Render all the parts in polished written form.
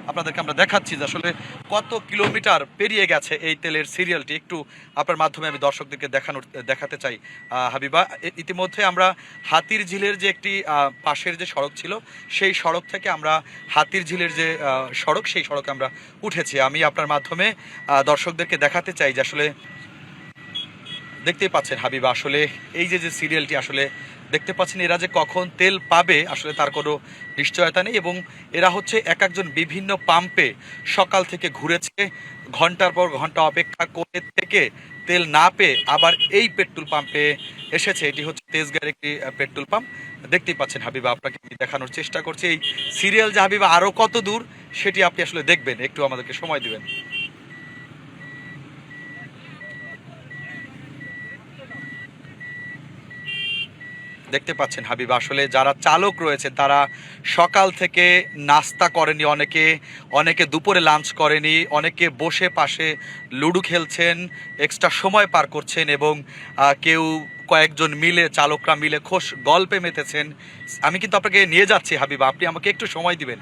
আপনাদেরকে আমরা দেখাচ্ছি যে আসলে কত কিলোমিটার পেরিয়ে গেছে এই তেলের সিরিয়ালটি। একটু আপনার মাধ্যমে আমি দর্শকদেরকে দেখাতে চাই হাবিবা। ইতিমধ্যে আমরা হাতির ঝিলের যে একটি পাশের যে সড়ক ছিল, সেই সড়ক থেকে আমরা হাতির ঝিলের যে সড়ক, সেই সড়কে আমরা উঠেছি। আমি আপনার মাধ্যমে দর্শকদেরকে দেখাতে চাই যে আসলে দেখতেই পাচ্ছেন হাবিবা, আসলে এই যে সিরিয়ালটি আসলে দেখতে পাচ্ছেন, এরা যে কখন তেল পাবে আসলে তার কোনো নিশ্চয়তা নেই। এবং এরা হচ্ছে এক একজন বিভিন্ন পাম্পে সকাল থেকে ঘুরেছে, ঘন্টার পর ঘন্টা অপেক্ষা করে থেকে তেল না পেয়ে আবার এই পেট্রোল পাম্পে এসেছে। এটি হচ্ছে তেজগাঁয়ের একটি পেট্রোল পাম্প। দেখতেই পাচ্ছেন হাবিবা, আপনাকে আমি দেখানোর চেষ্টা করছি এই সিরিয়াল যে হাবিবা আরও কত দূর সেটি আপনি আসলে দেখবেন, একটু আমাদেরকে সময় দিবেন। দেখতে পাচ্ছেন হাবিবা, আসলে যারা চালক রয়েছে তারা সকাল থেকে নাস্তা করেনি, অনেকে দুপুরে লাঞ্চ করেনি, অনেকে বসে পাশে লুডো খেলছেন, এক্সট্রা সময় পার করছেন এবং কেউ কয়েকজন মিলে, চালকরা মিলে খোশ গল্পে মেতেছেন। আমি কিন্তু আপনাকে নিয়ে যাচ্ছি হাবিবা, আপনি আমাকে একটু সময় দিবেন।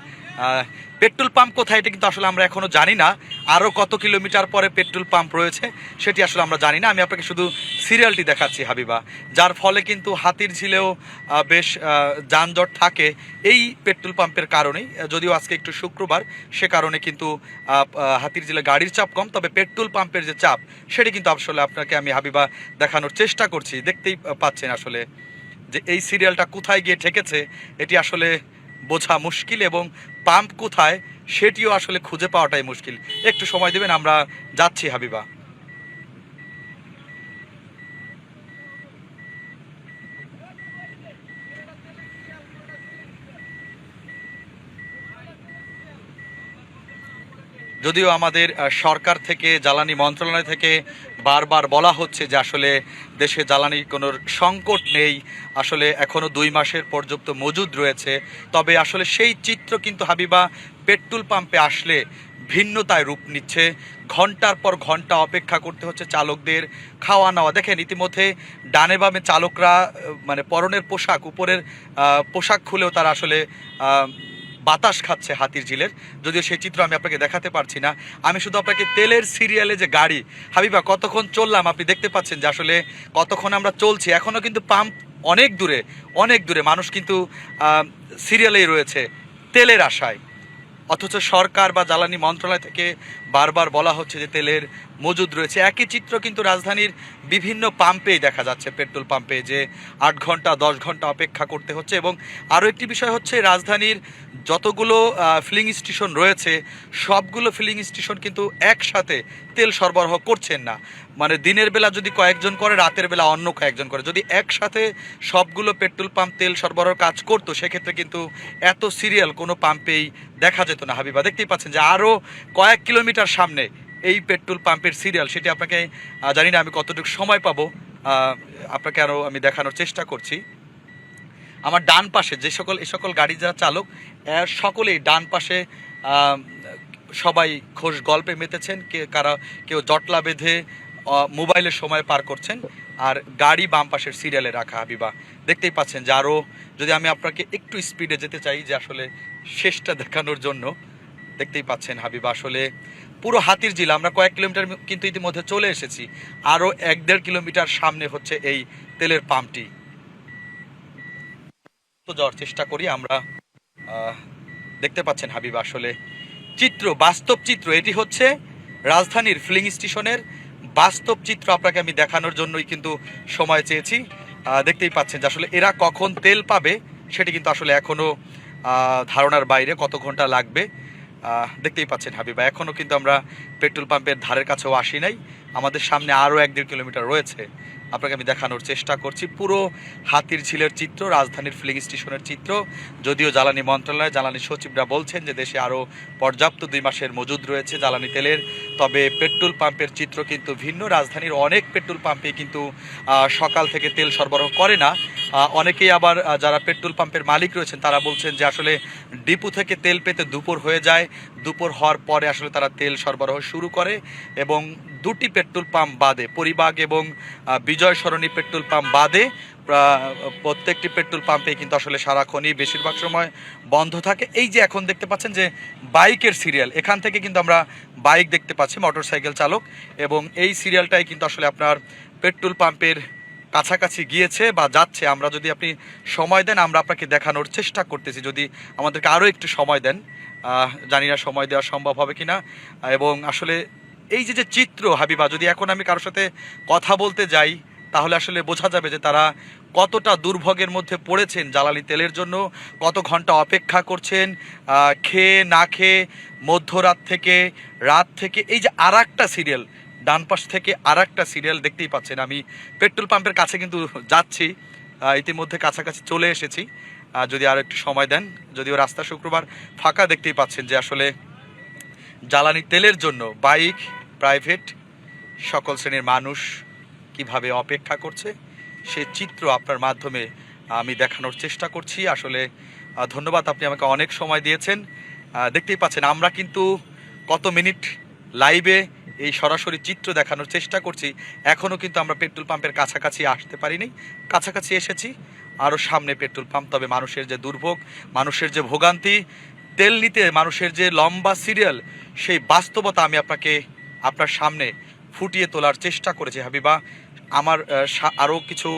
পেট্রোল পাম্প কোথায় এটা কিন্তু আসলে আমরা এখনও জানি না, আরও কত কিলোমিটার পরে পেট্রোল পাম্প রয়েছে সেটি আসলে আমরা জানি না। আমি আপনাকে শুধু সিরিয়ালটি দেখাচ্ছি হাবিবা, যার ফলে কিন্তু হাতির ঝিলেও বেশ যানজট থাকে এই পেট্রোল পাম্পের কারণেই। যদিও আজকে একটু শুক্রবার, সে কারণে কিন্তু হাতির ঝিলে গাড়ির চাপ কম, তবে পেট্রোল পাম্পের যে চাপ সেটি কিন্তু আসলে আপনাকে আমি হাবিবা দেখানোর চেষ্টা করছি। দেখতেই পাচ্ছেন আসলে যে এই সিরিয়ালটা কোথায় গিয়ে ঠেকেছে এটি আসলে বোঝা মুশকিল, এবং পাম্প কোথায় সেটিও আসলে খুঁজে পাওয়াটাই মুশকিল। একটু সময় দেবেন, আমরা যাচ্ছি হাবিবা। যদিও আমাদের সরকার থেকে, জ্বালানি মন্ত্রণালয় থেকে বারবার বলা হচ্ছে যে আসলে দেশে জ্বালানির কোনো সংকট নেই, আসলে এখনও 2 মাসের পর্যন্ত মজুদ রয়েছে, তবে আসলে সেই চিত্র কিন্তু হাবিবা পেট্রোল পাম্পে আসলে ভিন্নতায় রূপ নিচ্ছে। ঘন্টার পর ঘন্টা অপেক্ষা করতে হচ্ছে চালকদের, খাওয়া নেওয়া। দেখেন ইতিমধ্যে ডানে বামে চালকরা মানে পরনের পোশাক, উপরের পোশাক খুলেও তারা আসলে বাতাস খাচ্ছে হাতির ঝিলের। যদিও সেই চিত্র আমি আপনাকে দেখাতে পারছি না, আমি শুধু আপনাকে তেলের সিরিয়ালে যে গাড়ি হাবিবা কতক্ষণ চললাম আপনি দেখতে পাচ্ছেন যে আসলে কতক্ষণ আমরা চলছি। এখনও কিন্তু পাম্প অনেক দূরে, অনেক দূরে, মানুষ কিন্তু সিরিয়ালেই রয়েছে তেলের আশায়। অথচ সরকার বা জ্বালানি মন্ত্রণালয় থেকে বারবার বলা হচ্ছে যে তেলের মজুদ রয়েছে। একই চিত্র কিন্তু রাজধানীর বিভিন্ন পাম্পেই দেখা যাচ্ছে, পেট্রোল পাম্পে যে 8 ঘন্টা 10 ঘন্টা অপেক্ষা করতে হচ্ছে। এবং আরও একটি বিষয় হচ্ছে, রাজধানীর যতগুলো ফিলিং স্টেশন রয়েছে সবগুলো ফিলিং স্টেশন কিন্তু একসাথে তেল সরবরাহ করছেন না। মানে দিনের বেলা যদি কয়েকজন করে, রাতের বেলা অন্য কয়েকজন করে। যদি একসাথে সবগুলো পেট্রোল পাম্প তেল সরবরাহ কাজ করতো সেক্ষেত্রে কিন্তু এত সিরিয়াল কোনো পাম্পেই দেখা যেত না হাবিবা। দেখতেই পাচ্ছেন যে আরও কয়েক কিলোমিটার সামনে এই পেট্রোল পাম্পের সিরিয়াল, সেটি আপনাকে জানি না আমি কতটুকু সময় পাবো, আপনাকে আরও আমি দেখানোর চেষ্টা করছি। আমার ডান পাশে এই সকল গাড়ি যারা চালক, সকলেই ডান পাশে সবাই খোশ গল্পে মেতেছেন, কেউ জটলা বেঁধে মোবাইলের সময় পার করছেন, আর গাড়ি বাম পাশের সিরিয়ালে রাখা হাবিবা। দেখতেই পাচ্ছেন যে আরও যদি আমি আপনাকে একটু স্পিডে যেতে চাই যে আসলে শেষটা দেখানোর জন্য, দেখতেই পাচ্ছেন হাবিবা আসলে পুরো হাতির ঝিল আমরা কয়েক কিলোমিটার কিন্তু ইতিমধ্যে চলে এসেছি, আরও 1-1.5 কিলোমিটার সামনে হচ্ছে এই তেলের পাম্পটি। তো যাওয়ার চেষ্টা করি আমরা। দেখতে পাচ্ছেন হাবিবা আসলে চিত্র, বাস্তব চিত্র, এটি হচ্ছে রাজধানীর ফিলিং স্টেশনের বাস্তব চিত্র আপনাকে আমি দেখানোর জন্যই কিন্তু সময় চেয়েছি। দেখতেই পাচ্ছেন যে আসলে এরা কখন তেল পাবে সেটি কিন্তু আসলে এখনও ধারণার বাইরে, কত ঘন্টা লাগবে। দেখতেই পাচ্ছেন হাবিবা, এখনও কিন্তু আমরা পেট্রোল পাম্পের ধারের কাছেও আসি নাই, আমাদের সামনে আরও 1-1.5 কিলোমিটার রয়েছে। আপনাকে আমি দেখানোর চেষ্টা করছি পুরো হাতির ঝিলের চিত্র, রাজধানীর ফিলিং স্টেশনের চিত্র। যদিও জ্বালানি মন্ত্রণালয়, জ্বালানি সচিবরা বলছেন যে দেশে আরও পর্যাপ্ত 2 মাসের মজুদ রয়েছে জ্বালানি তেলের, তবে পেট্রোল পাম্পের চিত্র কিন্তু ভিন্ন। রাজধানীর অনেক পেট্রোল পাম্পে কিন্তু সকাল থেকে তেল সরবরাহ করে না। অনেকেই আবার যারা পেট্রোল পাম্পের মালিক রয়েছেন তারা বলছেন যে আসলে ডিপো থেকে তেল পেতে দুপুর হয়ে যায়, দুপুর হওয়ার পরে আসলে তারা তেল সরবরাহ শুরু করে। এবং 2টি পেট্রোল পাম্প বাদে, পরিবাগ এবং বিজয় সরণি পেট্রোল পাম্প বাদে প্রত্যেকটি পেট্রোল পাম্পে কিন্তু আসলে সারাক্ষণই বেশিরভাগ সময় বন্ধ থাকে। এই যে এখন দেখতে পাচ্ছেন যে বাইকের সিরিয়াল, এখান থেকে কিন্তু আমরা বাইক দেখতে পাচ্ছি, মোটরসাইকেল চালক, এবং এই সিরিয়ালটাই কিন্তু আসলে আপনার পেট্রোল পাম্পের কাছাকাছি গিয়েছে বা যাচ্ছে। আমরা যদি আপনি সময় দেন আমরা আপনাকে দেখানোর চেষ্টা করতেছি, যদি আমাদেরকে আরও একটু সময় দেন। জানি না সময় দেওয়া সম্ভব হবে কিনা। এবং আসলে এই যে যে চিত্র হাবিবা, যদি এখন আমি কারোর সাথে কথা বলতে যাই তাহলে আসলে বোঝা যাবে যে তারা কতটা দুর্ভোগের মধ্যে পড়েছেন জ্বালানি তেলের জন্য, কত ঘন্টা অপেক্ষা করছেন, খেয়ে না খেয়ে মধ্যরাত থেকে রাত থেকে। এই যে আর একটা সিরিয়াল, ডান পাশ থেকে আর একটা সিরিয়াল দেখতেই পাচ্ছেন। আমি পেট্রোল পাম্পের কাছে কিন্তু যাচ্ছি, ইতিমধ্যে কাছাকাছি চলে এসেছি। যদি আরও একটু সময় দেন, যদিও রাস্তা শুক্রবার ফাঁকা, দেখতেই পাচ্ছেন যে আসলে জ্বালানি তেলের জন্য বাইক, প্রাইভেট, সকল শ্রেণীর মানুষ কিভাবে অপেক্ষা করছে সে চিত্র আপনার মাধ্যমে আমি দেখানোর চেষ্টা করছি। আসলে ধন্যবাদ, আপনি আমাকে অনেক সময় দিয়েছেন। দেখতেই পাচ্ছেন আমরা কিন্তু কত মিনিট লাইভে এই সরাসরি চিত্র দেখানোর চেষ্টা করছি, এখনও কিন্তু আমরা পেট্রোল পাম্পের কাছাকাছি আসতে পারিনি। কাছাকাছি এসেছি, আরও সামনে পেট্রোল পাম্প। তবে মানুষের যে দুর্ভোগ, মানুষের যে ভোগান্তি, তেল নিতে মানুষের যে লম্বা সিরিয়াল, সেই বাস্তবতা আমি আপনার সামনে ফুটিয়ে তোলার চেষ্টা করেছি হাবিবা। আমার আরও কিছু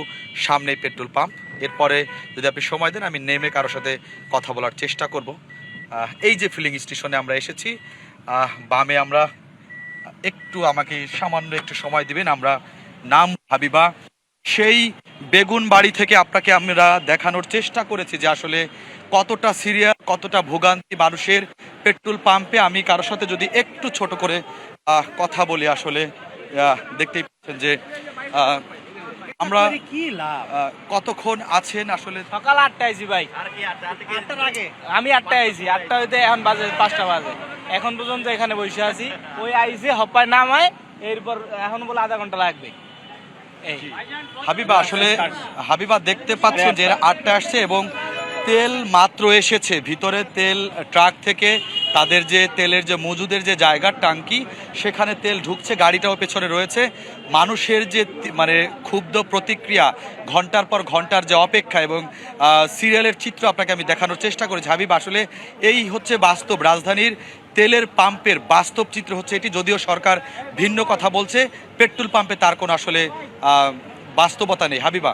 সামনে পেট্রোল পাম্প, এরপরে যদি আপনি সময় দেন আমি নেমে কারোর সাথে কথা বলার চেষ্টা করব। এই যে ফিলিং স্টেশনে আমরা এসেছি, বামে আমরা একটু, আমাকে সামান্য একটু সময় দিবেন, আমরা নাম হাবিবা। সেই বেগুন বাড়ি থেকে আপনাকে আমরা দেখানোর চেষ্টা করেছি যে আসলে কতটা সিরিয়াল, কতটা ভোগান্তি মানুষের পেট্রোল পাম্পে। আমি কারোর সাথে যদি একটু ছোট করে কথা বলি, আসলে দেখতেই পাচ্ছেন যে আমরা কতক্ষণ আছেন আসলে। সকাল 8টায় আইছি ভাই, আমি 8টায় আইছি, 8টা হইতে এখন বাজে 5টা বাজে, এখন পর্যন্ত এখানে বসে আছি। ওই আইসে হপ্পায় নামায়, এরপর এখন বলে আধা ঘন্টা লাগবে। হাবিবা, আসলে হাবিবা দেখতে পাচ্ছেন যে 8টায় আসছে এবং তেল মাত্র এসেছে ভিতরে। তেল ট্রাক থেকে তাদের যে তেলের যে মজুদের যে জায়গার টাঙ্কি, সেখানে তেল ঢুকছে, গাড়িটাও পেছনে রয়েছে। মানুষের যে মানে ক্ষুব্ধ প্রতিক্রিয়া, ঘন্টার পর ঘন্টার যে অপেক্ষা এবং সিরিয়ালের চিত্র আপনাকে আমি দেখানোর চেষ্টা করেছি হাবিব। আসলে এই হচ্ছে বাস্তব, রাজধানীর তেলের পাম্পের বাস্তব চিত্র হচ্ছে এটি। যদিও সরকার ভিন্ন কথা বলছে, পেট্রোল পাম্পে তার কোনো আসলে বাস্তবতা নেই হাবিবা।